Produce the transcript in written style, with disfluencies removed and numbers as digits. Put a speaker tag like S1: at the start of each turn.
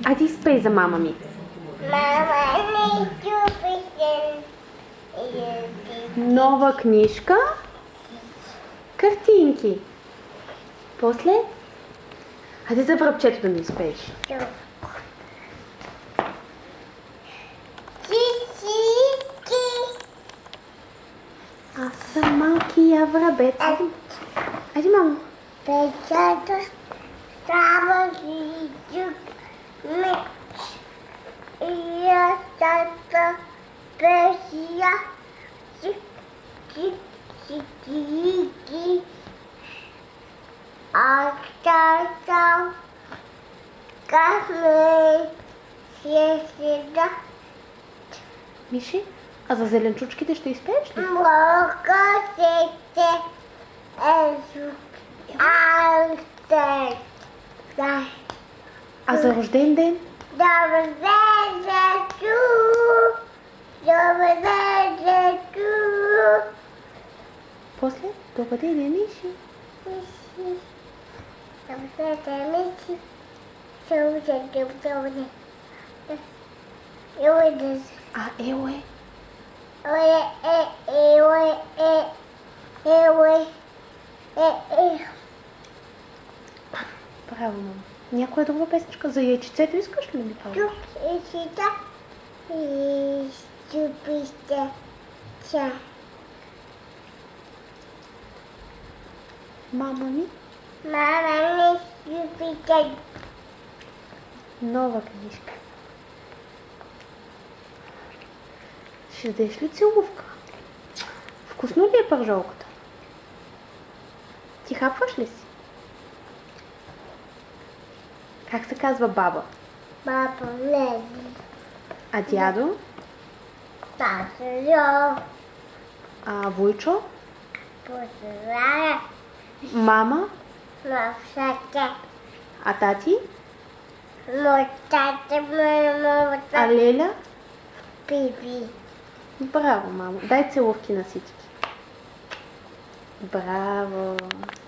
S1: Айде изпей за мама ми.
S2: Мама, не чупите.
S1: Нова книжка. Картинки. После? Хайде за връбчето да ми изпееш. Аз съм малкия врабец. Айде, мамо.
S2: Печата става си чук меч. И аз тата песия чик чик чик чики. Аз тата кафе седа.
S1: Миши, а за зеленчучките ще изпееш ли?
S2: Мога сете звук. Алте. Да.
S1: А за рожден ден?
S2: Добре вечер. Добре вечер.
S1: После? Добър ден, Миши.
S2: Миши. Добре вечер, Миши. Добре.
S1: Ело е. Браво, мамо. Някоя друга песничка? За яйчицето искаш ли ми кажеш?
S2: Тук и сюда и ступите ча.
S1: Мама ми.
S2: Мама не ступите.
S1: Нова книжка. Ще дадеш ли целувка? Вкусно ли е пържолката? Ти хапваш ли си? Как се казва баба?
S2: Баба влезе.
S1: А дядо?
S2: Пасо.
S1: А Вуйчо?
S2: Поздравя.
S1: Мама?
S2: Мовсате.
S1: А тати?
S2: Мотате мама.
S1: А Леля?
S2: Пипи.
S1: Браво, мамо. Дай целувки на всички. Браво.